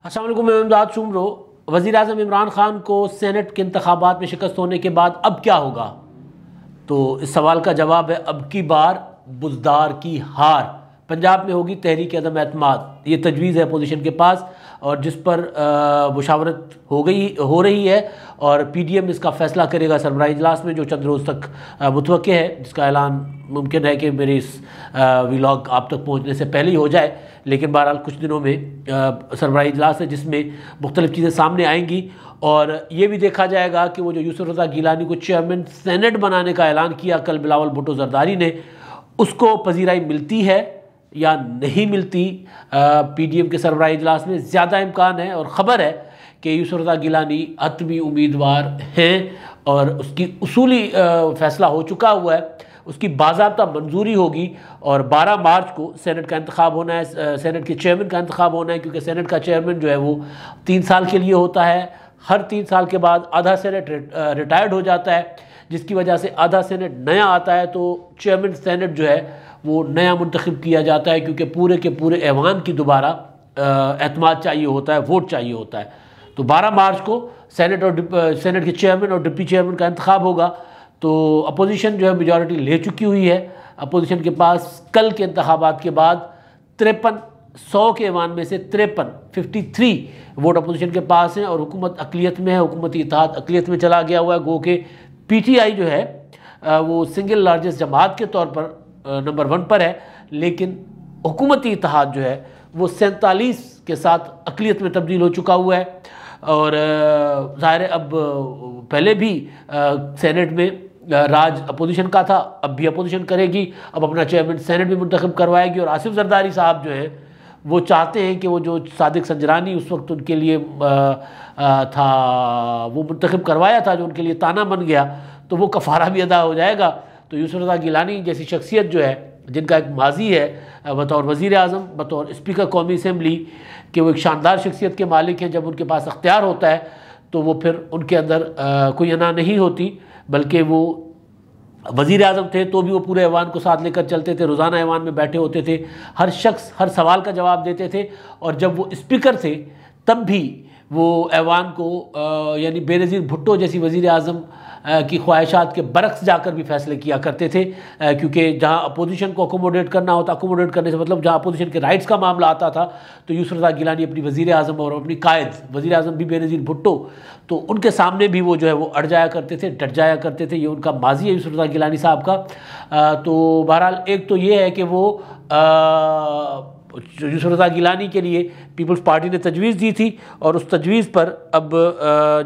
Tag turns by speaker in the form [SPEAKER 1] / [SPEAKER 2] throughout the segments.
[SPEAKER 1] अस्सलाम वालेकुम, मैं इमदाद शुमरो। वज़ीर आज़म इमरान ख़ान को सेनेट के इंतखाबात में शिकस्त होने के बाद अब क्या होगा, तो इस सवाल का जवाब है अब की बार बुज़दार की हार। पंजाब में होगी तहरीक अदम एतमाद, ये तजवीज़ है अपोजिशन के पास और जिस पर मुशावरत हो रही है और PDM इसका फ़ैसला करेगा सरबराही इजलास में, जो चंद रोज़ तक मुतवक्के है, जिसका ऐलान मुमकिन है कि मेरे इस व्लॉग आप तक पहुँचने से पहले ही हो जाए। लेकिन बहरहाल कुछ दिनों में सरबराही इजलास है जिसमें मुख्तलिफ़ चीज़ें सामने आएंगी और ये भी देखा जाएगा कि वो जो यूसुफ रज़ा गिलानी को चेयरमैन सेनेट बनाने का ऐलान किया कल बिलावल भुट्टो ज़रदारी ने, उसको पजीराई मिलती है या नहीं मिलती। PDM के सरबराही इजलास में ज़्यादा इम्कान है और ख़बर है कि यूसुफ रज़ा गिलानी हतमी उम्मीदवार हैं और उसकी उसूली फ़ैसला हो चुका हुआ है, उसकी बाज़ाब्ता मंजूरी होगी और 12 मार्च को सेनेट का इंतखाब होना है, सेनेट के चेयरमैन का इंतखाब होना है, क्योंकि सेनेट का चेयरमैन जो है वो 3 साल के लिए होता है। हर 3 साल के बाद आधा सेनेट रिटायर्ड हो जाता है, जिसकी वजह से आधा सेनेट नया आता है, तो चेयरमैन सेनेट जो है वो नया मुंतखब किया जाता है, क्योंकि पूरे के पूरे ऐवान की दोबारा एतमाद चाहिए होता है, वोट चाहिए होता है। तो 12 मार्च को सेनेट के चेयरमैन और डिप्टी चेयरमैन का इंतखाब होगा। तो अपोजिशन जो है मेजॉरिटी ले चुकी हुई है। अपोजिशन के पास कल के इंतखाबात के बाद 100 के ऐवान में से 53 वोट अपोजिशन के पास हैं और हुकूमत अक़लियत में है, हुकूमती इत्तेहाद अक़लियत में चला गया हुआ है। गो के PTI जो है वो सिंगल लार्जेस्ट जमात के तौर पर नंबर 1 पर है, लेकिन हुकूमती इत्तेहाद जो है वो 47 के साथ अक़लियत में तब्दील हो चुका हुआ है। और ज़ाहिर है अब पहले भी सेनेट में राज अपोजिशन का था, अब भी अपोजिशन करेगी, अब अपना चेयरमैन सेनेट भी मुंतखब करवाएगी। और आसिफ जरदारी साहब जो हैं वो चाहते हैं कि वो जो सादिक संजरानी उस वक्त उनके लिए था, वो मुंतखब करवाया था, जो उनके लिए ताना बन गया, तो वो कफ़ारा भी अदा हो जाएगा। तो यूसुफ रज़ा गिलानी जैसी शख्सियत जो है, जिनका एक माजी है बतौर वज़ीर आज़म, बतौर स्पीकर कौमी असम्बली कि वो एक शानदार शख्सियत के मालिक हैं, जब उनके पास अख्तियार होता है तो वो फिर उनके अंदर कोई अना नहीं होती, बल्कि वो वज़ीर आज़म थे तो भी वो पूरे ऐवान को साथ लेकर चलते थे, रोज़ाना ऐवान में बैठे होते थे, हर शख्स हर सवाल का जवाब देते थे। और जब वो स्पीकर थे तब भी वो ऐवान को यानी बेनज़ीर भुट्टो जैसी वज़ीर आज़म की ख्वाहिशात के बरक्स जाकर भी फ़ैसले किया करते थे, क्योंकि जहाँ अपोजिशन को अकोमोडेट करना होता, अकोमोडेट करने से मतलब जहाँ अपोजिशन के राइट्स का मामला आता था, तो यूसुफ रज़ा गिलानी अपनी वज़ीर आज़म और अपनी कायद वज़ीर आज़म भी बेनज़ीर भुट्टो, तो उनके सामने भी वो जो है वो अड़ जाया करते थे, डट जाया करते थे। ये उनका माजी है यूसुफ रज़ा गिलानी साहब का। तो बहरहाल एक तो ये है कि वो यूसुफ रज़ा गिलानी के लिए पीपल्स पार्टी ने तजवीज़ दी थी और उस तजवीज़ पर अब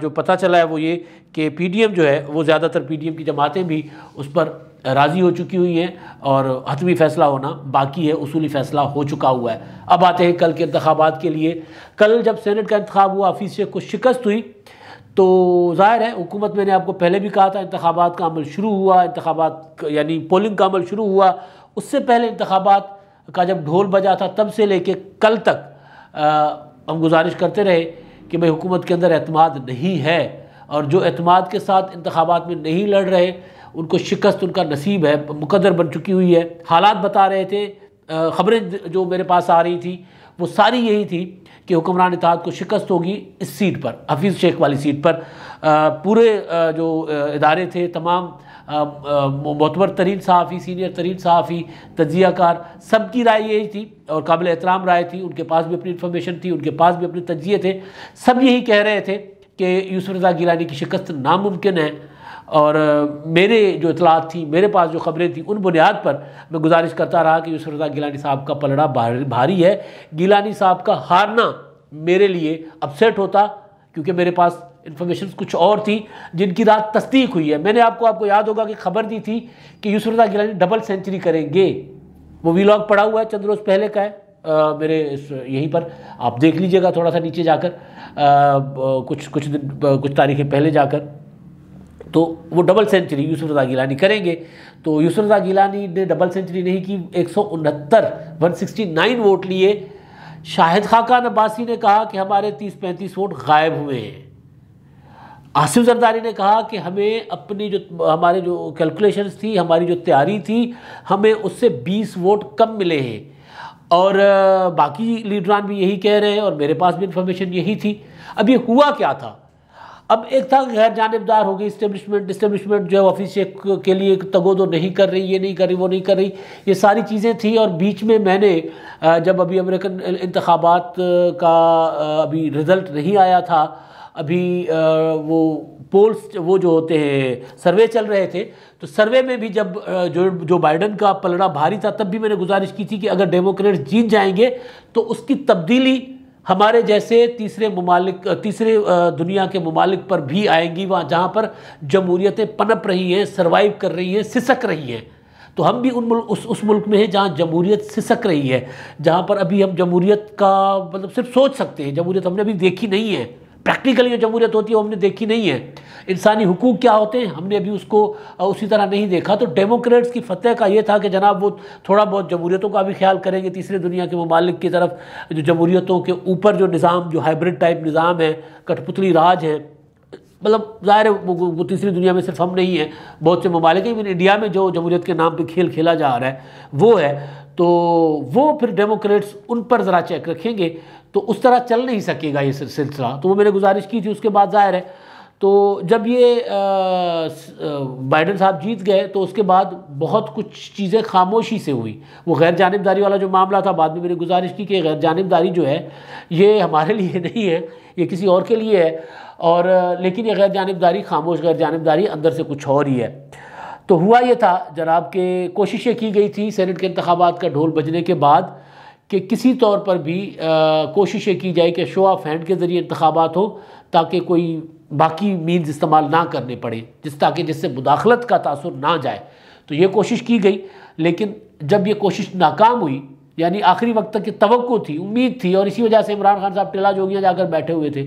[SPEAKER 1] जो पता चला है वो ये कि PDM जो है वो ज़्यादातर PDM की जमातें भी उस पर राज़ी हो चुकी हुई हैं और हतमी फ़ैसला होना बाकी है, उसूली फ़ैसला हो चुका हुआ है। अब आते हैं कल के इंतखाबात के लिए। कल जब सेनेट का इंतखाब हुआ, हफीज़ शेख को शिकस्त हुई, तो ज़ाहिर है हुकूमत, मैंने आपको पहले भी कहा था, इंतखाबात का अमल शुरू हुआ, इंतखाबात यानी पोलिंग का अमल शुरू हुआ। उससे पहले इंतखाबात का जब ढोल बजा था तब से लेके कल तक हम गुजारिश करते रहे कि भाई हुकूमत के अंदर एतमाद नहीं है और जो एतमाद के साथ इंतखाबात में नहीं लड़ रहे उनको शिकस्त उनका नसीब है, मुकद्दर बन चुकी हुई है। हालात बता रहे थे, ख़बरें जो मेरे पास आ रही थी वो सारी यही थी कि हुक्मरान इत्तेहाद को शिकस्त होगी इस सीट पर, हफीज़ शेख वाली सीट पर। पूरे जो इदारे थे, तमाम मोतबर तरीन सहाफ़ी, सीनियर तरीन सहाफ़ी, तज्ज़ियाकार, सबकी राय यही थी और काबिल एहतराम राय थी। उनके पास भी अपनी इन्फॉर्मेशन थी, उनके पास भी अपने तज्ज़िये थे। सब यही कह रहे थे कि यूसुफ रज़ा गिलानी की शिकस्त नामुमकिन है। और मेरे जो इतलात थी, मेरे पास जो ख़बरें थी, उन बुनियाद पर मैं गुजारिश करता रहा कि यूसुफ रज़ा गिलानी साहब का पलड़ा भारी है। गिलानी साहब का हारना मेरे लिए अपसेट होता, क्योंकि मेरे पास इन्फॉर्मेशन कुछ और थी जिनकी रात तस्दीक हुई है। मैंने आपको याद होगा कि खबर दी थी कि यूसुफ रज़ा गिलानी डबल सेंचुरी करेंगे। वो व्लॉग पड़ा हुआ है, चंद रोज़ पहले का है, मेरे यहीं पर आप देख लीजिएगा, थोड़ा सा नीचे जाकर कुछ तारीखें पहले जाकर। तो वो डबल सेंचुरी यूसुफ रज़ा गिलानी करेंगे। तो यूसुफ रज़ा गिलानी ने डबल सेंचुरी नहीं की, 169 वोट लिए। शाहिद खाकान अब्बासी ने कहा कि हमारे 30-35 वोट गायब हुए हैं। आसिफ जरदारी ने कहा कि हमें अपनी हमारे कैलकुलेशंस थी, हमारी जो तैयारी थी, हमें उससे 20 वोट कम मिले हैं। और बाकी लीडरान भी यही कह रहे हैं और मेरे पास भी इंफॉर्मेशन यही थी। अब ये हुआ क्या था? अब एक था गैर जानिबदार हो गई इस्टेब्लिशमेंट जो है ऑफिस शेख के लिए तगोदो नहीं कर रही, ये नहीं कर रही, वो नहीं कर रही, ये सारी चीज़ें थी। और बीच में मैंने जब अभी अमेरिकन इंतखाबात का अभी रिज़ल्ट नहीं आया था, अभी वो पोल्स वो जो होते हैं सर्वे चल रहे थे, तो सर्वे में भी जब जो बाइडन का पलड़ा भारी था, तब भी मैंने गुजारिश की थी कि अगर डेमोक्रेट जीत जाएंगे तो उसकी तब्दीली हमारे जैसे तीसरे दुनिया के ममालिक पर भी आएंगी, वहाँ जहाँ पर जमहूरियतें पनप रही हैं, सर्वाइव कर रही हैं, सिसक रही हैं। तो हम भी उस मुल्क में हैं जहाँ जमहूरियत सिसक रही है, जहाँ पर अभी हम जमहूरियत का मतलब सिर्फ सोच सकते हैं, जमहूरियत हमने अभी देखी नहीं है। प्रैक्टिकली जो जमहूरियत होती है वो हमने देखी नहीं है। इंसानी हुकूक क्या होते हैं हमने अभी उसको उसी तरह नहीं देखा। तो डेमोक्रेट्स की फतह का ये था कि जनाब वो थोड़ा बहुत जमहूरियतों का भी ख्याल करेंगे, तीसरे दुनिया के ममालिक की तरफ जो जमहूरियतों के ऊपर जो निज़ाम, जो हाइब्रिड टाइप निज़ाम है, कठपुतली राज है, मतलब ज़ाहिर है वो तीसरी दुनिया में सिर्फ हम नहीं हैं, बहुत से ममालिक हैं। इवन इंडिया में जो जमहूरियत के नाम पर खेल खेला जा रहा है वो है, तो वो फिर डेमोक्रेट्स उन पर ज़रा चेक रखेंगे, तो उस तरह चल नहीं सकेगा ये सिलसिला। तो वो मैंने गुजारिश की थी। उसके बाद ज़ाहिर है तो जब ये बाइडन साहब जीत गए तो उसके बाद बहुत कुछ चीज़ें खामोशी से हुई। वो गैर जानिबदारी वाला जो मामला था, बाद में मैंने गुजारिश की कि गैर जानिबदारी जो है ये हमारे लिए नहीं है, ये किसी और के लिए है, और लेकिन ये गैर जानिबदारी, खामोश गैर जानिबदारी अंदर से कुछ और ही है। तो हुआ ये था जनाब के कोशिशें की गई थी सेनेट के इंतखाबात का ढोल बजने के बाद कि किसी तौर पर भी कोशिशें की जाए कि शो ऑफ हैंड के ज़रिए इंतखाबात हो, ताकि कोई बाकी मीन्स इस्तेमाल ना करने पड़े, ताकि जिससे मुदाखलत का तासुर ना जाए। तो ये कोशिश की गई, लेकिन जब ये कोशिश नाकाम हुई, यानी आखिरी वक्त तक की तवक्को थी, उम्मीद थी, और इसी वजह से इमरान खान साहब टिला जोगियाँ जाकर बैठे हुए थे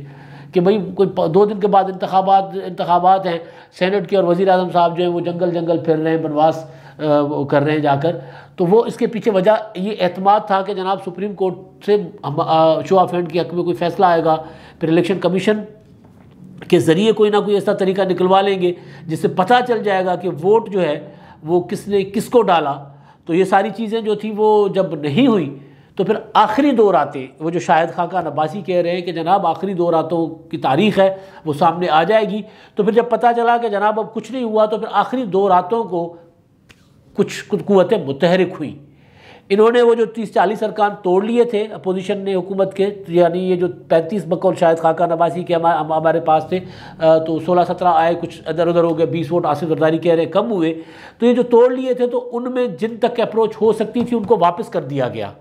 [SPEAKER 1] कि भाई कोई 2 दिन के बाद इंतखाबात हैं, सेनेट के, और वज़ीर आज़म साहब जो हैं वो जंगल फिर रहे हैं, बनवास कर रहे हैं जाकर। तो वो इसके पीछे वजह ये एतमाद था कि जनाब सुप्रीम कोर्ट से शो ऑफ हैंड के हक़ में कोई फ़ैसला आएगा, फिर इलेक्शन कमीशन के ज़रिए कोई ना कोई ऐसा तरीका निकलवा लेंगे जिससे पता चल जाएगा कि वोट जो है वो किसने किसको डाला। तो ये सारी चीज़ें जो थी वो जब नहीं हुई, तो फिर आखिरी 2 रातें, वो जो शाहिद खाकान अब्बासी कह रहे हैं कि जनाब आखिरी 2 रातों की तारीख़ है वो सामने आ जाएगी। तो फिर जब पता चला कि जनाब अब कुछ नहीं हुआ, तो फिर आखिरी 2 रातों को कुछ कुव्वतें मुतहरिक हुई। इन्होंने वो जो 30-40 अरकान तोड़ लिए थे अपोजिशन ने हुकूमत के, यानी ये जो 35 बकौल शायद खाकान अब्बासी के हमारे पास थे, तो 16-17 आए, कुछ इधर उधर हो गए, 20 वोट आसिफ जरदारी कह रहे कम हुए। तो ये जो तोड़ लिए थे, तो उनमें जिन तक अप्रोच हो सकती थी उनको वापस कर दिया गया,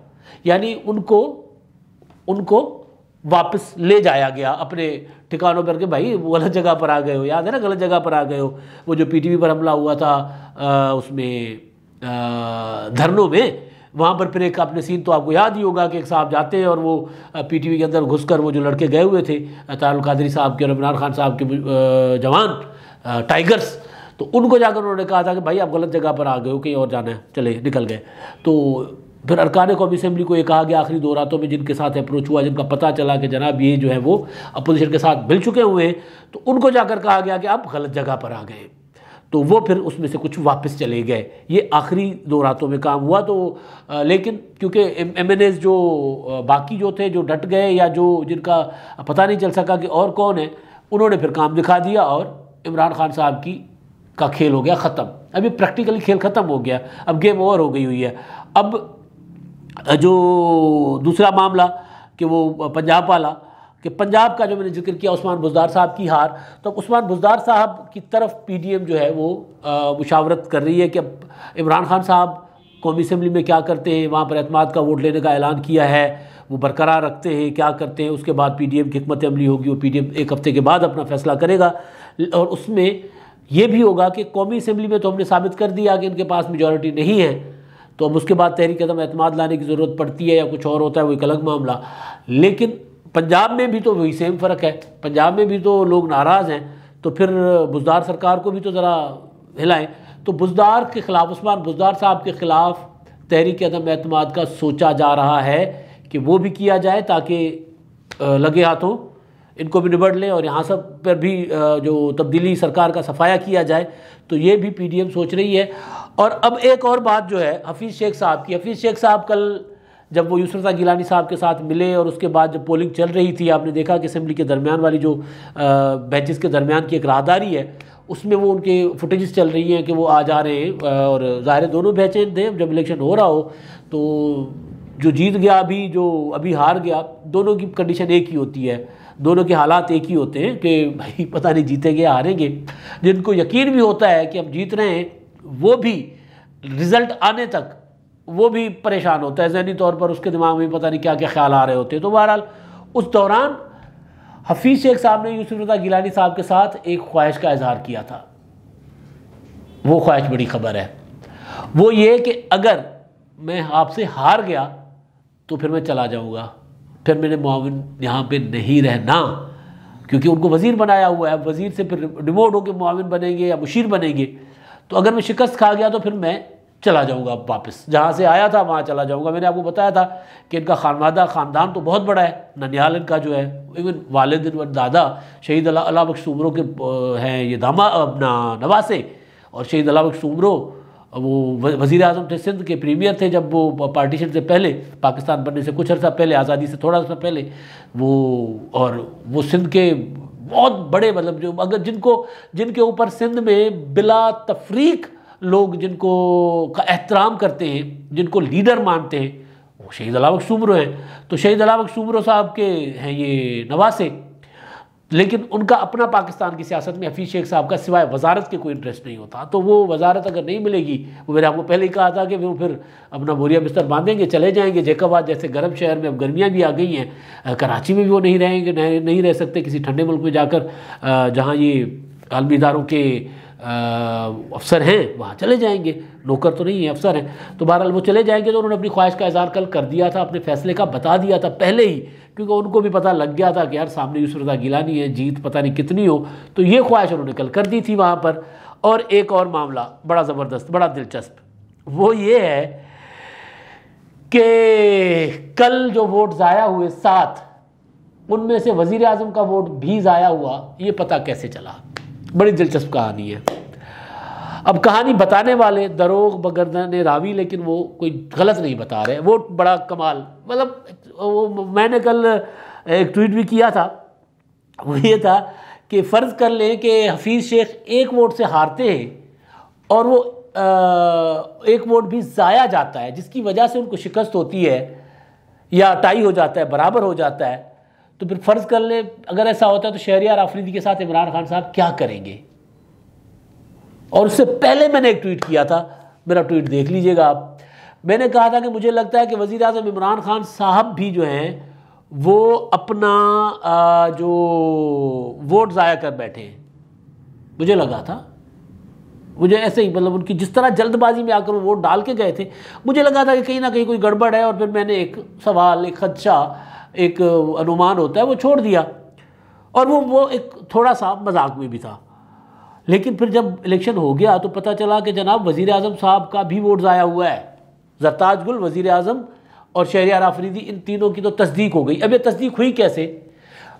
[SPEAKER 1] यानी उनको वापस ले जाया गया अपने ठिकानों पर कि भाई वो गलत जगह पर आ गए हो, याद है ना, गलत जगह पर आ गए हो। वो जो PTV पर हमला हुआ था उसमें धरनों में, वहाँ पर फिर एक आपने सीन तो आपको याद ही होगा कि एक साहब जाते हैं और वो PTV के अंदर घुसकर वो जो लड़के गए हुए थे तारुल कादरी साहब के और इमरान खान साहब के जवान टाइगर्स, तो उनको जाकर उन्होंने कहा था कि भाई आप गलत जगह पर आ गए हो, कहीं और जाना है, चले निकल गए। तो फिर अरकान कौमी असेंबली को ये कहा गया आखिरी 2 रातों में जिनके साथ अप्रोच हुआ, जिनका पता चला कि जनाब ये जो है वो अपोजिशन के साथ मिल चुके हुए हैं, तो उनको जाकर कहा गया कि आप गलत जगह पर आ गए। तो वो फिर उसमें से कुछ वापस चले गए। ये आखिरी 2 रातों में काम हुआ। तो लेकिन क्योंकि MNAs जो बाकी जो थे, जो डट गए या जो जिनका पता नहीं चल सका कि और कौन है, उन्होंने फिर काम दिखा दिया और इमरान खान साहब का खेल हो गया ख़त्म। अभी प्रैक्टिकली खेल ख़त्म हो गया, अब गेम ओवर हो गई हुई है। अब जो दूसरा मामला कि वो पंजाब वाला, कि पंजाब का जो मैंने जिक्र किया उस्मान बुज़दार साहब की हार, तो उस्मान बुज़दार साहब की तरफ PDM जो है वो मुशावरत कर रही है कि अब इमरान खान साहब कौमी असम्बली में क्या करते हैं, वहाँ पर एतमाद का वोट लेने का ऐलान किया है, वो बरकरार रखते हैं, क्या करते हैं, उसके बाद PDM की हिकमत अमली होगी, वो PDM 1 हफ़्ते के बाद अपना फ़ैसला करेगा। और उसमें यह भी होगा कि कौमी असम्बली में तो हमने साबित कर दिया कि इनके पास मेजॉरिटी नहीं है, तो अब उसके बाद तहरीक कदम एतमाद लाने की ज़रूरत पड़ती है या कुछ और होता है, वो एक अलग मामला। लेकिन पंजाब में भी तो वही सेम फ़र्क है, पंजाब में भी तो लोग नाराज़ हैं, तो फिर बुज़दार सरकार को भी तो ज़रा हिलाएं। तो बुज़दार के ख़िलाफ़, उस्मान बुज़दार साहब के ख़िलाफ़ तहरीक अदम एतमाद का सोचा जा रहा है कि वो भी किया जाए ताकि लगे हाथों इनको भी निबड़ लें और यहाँ सब पर भी जो तब्दीली सरकार का सफाया किया जाए। तो ये भी PDM सोच रही है। और अब एक और बात जो है हफीज़ शेख साहब की, हफीज़ शेख साहब कल जब वो यूसुफ रज़ा गिलानी साहब के साथ मिले और उसके बाद जब पोलिंग चल रही थी, आपने देखा कि असेंबली के दरमियान वाली जो बेंचेस के दरमियान की एक राहदारी है, उसमें वो उनके फुटेजेस चल रही हैं कि वो आ जा रहे हैं। और ज़ाहिर दोनों बेचैन थे, जब इलेक्शन हो रहा हो तो जो जीत गया अभी, जो अभी हार गया, दोनों की कंडीशन एक ही होती है, दोनों के हालात एक ही होते हैं कि भाई पता नहीं जीतेंगे या हारेंगे। जिनको यकीन भी होता है कि हम जीत रहे हैं, वो भी रिज़ल्ट आने तक वो भी परेशान होता है ज़हनी तौर पर, उसके दिमाग में पता नहीं क्या क्या ख्याल आ रहे होते हैं। तो बहरहाल उस दौरान हफीज़ शेख साहब ने यूसुफ रज़ा गिलानी साहब के साथ एक ख्वाहिश का इजहार किया था। वो ख्वाहिश बड़ी खबर है, वो ये कि अगर मैं आपसे हार गया तो फिर मैं चला जाऊँगा, फिर मेरे मुआविन यहाँ पे नहीं रहना, क्योंकि उनको वज़ीर बनाया हुआ है। वज़ीर से फिर डिमोट होकर मुआविन बनेंगे या मुशीर बनेंगे। तो अगर मैं शिकस्त खा गया तो फिर मैं चला जाऊँगा, वापस जहाँ से आया था वहाँ चला जाऊँगा। मैंने आपको बताया था कि इनका ख़ानदान तो बहुत बड़ा है। ननिहाल इनका जो है, इवन वालिद व दादा शहीद अल्लाह बख्श उमरों के हैं, ये दामा अपना नवासे, और शहीद अल्लाह बख्श उमरों वो वज़ीर आज़म थे, सिंध के प्रीमियर थे जब वो पार्टीशन से पहले, पाकिस्तान बनने से कुछ अर्सा पहले, आज़ादी से थोड़ा सा पहले वो, और वो सिंध के बहुत बड़े, मतलब जो अगर जिनके ऊपर सिंध में बिला तफरीक लोग जिनको का एहतराम करते हैं, जिनको लीडर मानते हैं, वो शहीद अल्लाह बख्श उमरों हैं। तो शहीद अल्लाह बख्श उमरों साहब के हैं ये नवासे, लेकिन उनका अपना पाकिस्तान की सियासत में हफीज़ शेख साहब का सिवाय वजारत के कोई इंटरेस्ट नहीं होता। तो वो वजारत अगर नहीं मिलेगी, वो मैंने आपको पहले ही कहा था कि वो फिर अपना बोरिया बिस्तर बांधेंगे, चले जाएंगे। जैकाबाद जैसे गर्म शहर में अब गर्मियाँ भी आ गई हैं, कराची में भी वो नहीं रहेंगे, नहीं रह सकते, किसी ठंडे मुल्क में जाकर जहाँ ये आलमी इदारों के अफसर हैं वहाँ चले जाएंगे, नौकर तो नहीं है, अफसर हैं। तो बहरहाल वो चले जाएंगे। तो उन्होंने अपनी ख्वाहिश का इज़हार कल कर दिया था, अपने फैसले का बता दिया था पहले ही, क्योंकि उनको भी पता लग गया था कि यार सामने यूसुफ रज़ा गिलानी है, जीत पता नहीं कितनी हो। तो ये ख्वाहिश उन्होंने कल कर दी थी वहाँ पर। और एक और मामला बड़ा ज़बरदस्त, बड़ा दिलचस्प, वो ये है कि कल जो वोट ज़ाया हुए 7, उनमें से वज़ीर आज़म का वोट भी ज़ाया हुआ। ये पता कैसे चला? बड़ी दिलचस्प कहानी है। अब कहानी बताने वाले दरोग बगरदन रावी, लेकिन वो कोई गलत नहीं बता रहे। वो बड़ा कमाल, मतलब मैंने कल एक ट्वीट भी किया था, वो ये था कि फ़र्ज़ कर लें कि हफीज़ शेख एक वोट से हारते हैं और वो एक वोट भी ज़ाया जाता है, जिसकी वजह से उनको शिकस्त होती है या टाई हो जाता है, बराबर हो जाता है। तो फिर फ़र्ज़ कर ले अगर ऐसा होता है तो शहरियार आफरीदी के साथ इमरान खान साहब क्या करेंगे? और उससे पहले मैंने एक ट्वीट किया था, मेरा ट्वीट देख लीजिएगा आप। मैंने कहा था कि मुझे लगता है कि वज़ीर आज़म इमरान खान साहब भी जो हैं वो अपना जो वोट ज़ाया कर बैठे हैं। मुझे लगा था, मुझे ऐसे ही, मतलब उनकी जिस तरह जल्दबाजी में आकर वो वोट डाल के गए थे, मुझे लगा था कि कहीं ना कहीं कोई गड़बड़ है। और फिर मैंने एक सवाल, एक खदशा, एक अनुमान होता है, वो छोड़ दिया। और वो एक थोड़ा सा मजाक में भी था। लेकिन फिर जब इलेक्शन हो गया तो पता चला कि जनाब वज़ीर आज़म साहब का भी वोट ज़ाया हुआ है। ज़रताज गुल, वज़ीर आज़म और शहरियार आफरीदी, इन तीनों की तो तस्दीक हो गई। अब ये तस्दीक हुई कैसे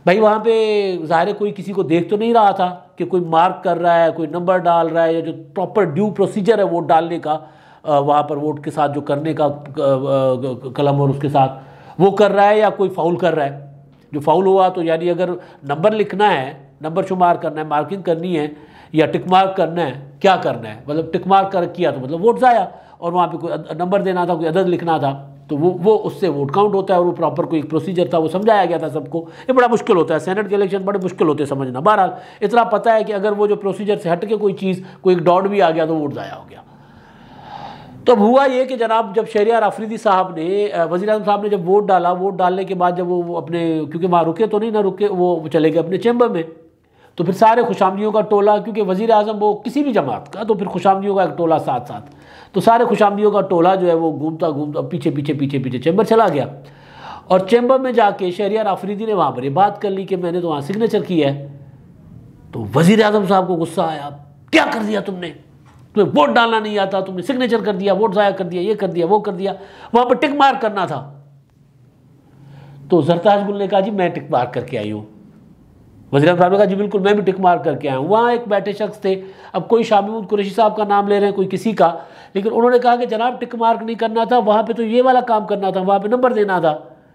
[SPEAKER 1] भाई? वहाँ पे ज़ाहिर कोई किसी को देख तो नहीं रहा था कि कोई मार्क कर रहा है, कोई नंबर डाल रहा है, या जो प्रॉपर ड्यू प्रोसीजर है वोट डालने का, वहाँ पर वोट के साथ जो करने का कलम और उसके साथ वो कर रहा है, या कोई फाउल कर रहा है। जो फाउल हुआ तो यानी अगर नंबर लिखना है, नंबर शुमार करना है, मार्किंग करनी है या टिक मार्क करना है, क्या करना है, मतलब टिक मार्क कर किया तो मतलब वोट ज़ाया, और वहाँ पे कोई नंबर देना था, कोई अदद लिखना था, तो वो उससे वोट काउंट होता है। और वो प्रॉपर कोई प्रोसीजर था, वो समझाया गया था सबको। ये बड़ा मुश्किल होता है, सेनेट के इलेक्शन बड़े मुश्किल होते हैं समझना। बहरहाल इतना पता है कि अगर वो जो प्रोसीजर से हट के कोई चीज़, कोई डॉट भी आ गया तो वोट ज़ाया हो गया। तो अब हुआ ये कि जनाब जब शहरियार आफरीदी साहब ने, वज़ीर आज़म साहब ने जब वोट डाला, वोट डालने के बाद जब वो अपने, क्योंकि वहाँ रुके तो नहीं ना रुके, वो चले गए अपने चैम्बर में। तो फिर सारे खुशामदियों का टोला, क्योंकि वज़ीर आज़म वो किसी भी जमात का, तो फिर खुशामदियों का एक टोला साथ साथ, तो सारे खुशामदियों का टोला जो है वो घूमता घूमता पीछे चैम्बर चला गया। और चैम्बर में जाके शहरियार आफरीदी ने वहाँ पर ये बात कर ली कि मैंने तो वहाँ सिग्नेचर किया है। तो वज़ीर आज़म साहब को गुस्सा आया, क्या कर दिया तुमने, तुम्हें वोट डालना नहीं आता, तुमने सिग्नेचर कर दिया, वोट ज़ाया कर दिया, ये कर दिया, वो कर दिया, वहाँ पर टिक मार्क करना था। तो ज़रताज गुल ने कहा जी मैं टिक मार्क करके आई हूँ। वज़ीर साहब ने कहा जी बिल्कुल मैं भी टिक मार करके आया हूँ। वहाँ एक बैठे शख्स थे, अब कोई शामिमुद कुरैशी साहब का नाम ले रहे हैं, कोई किसी का, लेकिन उन्होंने कहा कि जनाब टिक मार्क नहीं करना था, वहाँ पे तो ये वाला काम करना था, वहाँ पे नंबर देना था,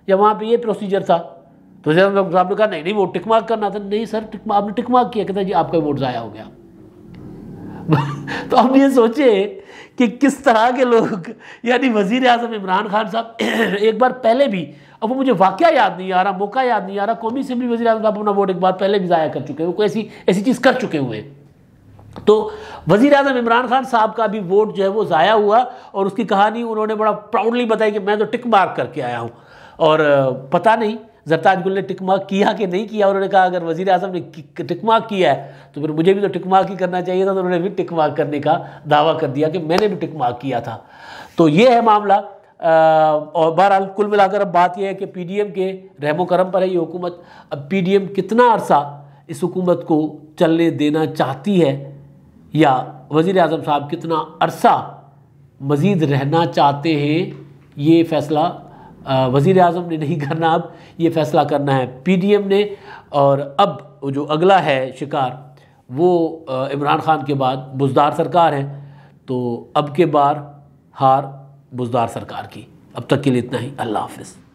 [SPEAKER 1] या वहाँ पे ये प्रोसीजर था। तो वज़ीर साहब ने कहा नहीं वो टिक मार्क करना था। नहीं सर आपने टिक मार्क किया। कहता जी आपका वोट ज़ाया हो गया। तो अब ये सोचे कि किस तरह के लोग, यानी वज़ीर आज़म इमरान खान साहब एक बार पहले भी, अब वो मुझे वाक़या याद नहीं आ रहा, मौका याद नहीं आ रहा, कौमी असेंबली वज़ीर आज़म साहब अपना वोट एक बार पहले भी ज़ाया कर चुके हैं, वो ऐसी चीज़ कर चुके हुए। तो वज़ीर आज़म इमरान खान साहब का भी वोट जो है वो ज़ाया हुआ, और उसकी कहानी उन्होंने बड़ा प्राउडली बताई कि मैं तो टिक मार्क करके आया हूँ। और पता नहीं ज़रताज गुल ने टिक मार्क किया कि नहीं किया। उन्होंने कहा अगर वज़ीर आज़म ने टिक मार्क किया है तो फिर मुझे भी तो टिक मार्क ही करना चाहिए था। तो उन्होंने भी टिक मार्क करने का दावा कर दिया कि मैंने भी टिक मार्क किया था। तो ये है मामला। और बहरहाल कुल मिलाकर अब बात यह है कि PDM के रहमो करम पर है ये हुकूमत। अब PDM कितना अरसा इस हुकूमत को चलने देना चाहती है, या वज़ीर आज़म साहब कितना अरसा मज़ीद रहना चाहते हैं, ये फ़ैसला वज़ीर आज़म ने नहीं करना, अब ये फ़ैसला करना है PDM ने। और अब जो अगला है शिकार वो इमरान खान के बाद बुज़दार सरकार है। तो अब के बार हार बुज़दार सरकार की। अब तक के लिए इतना ही। अल्लाह हाफ़िज़।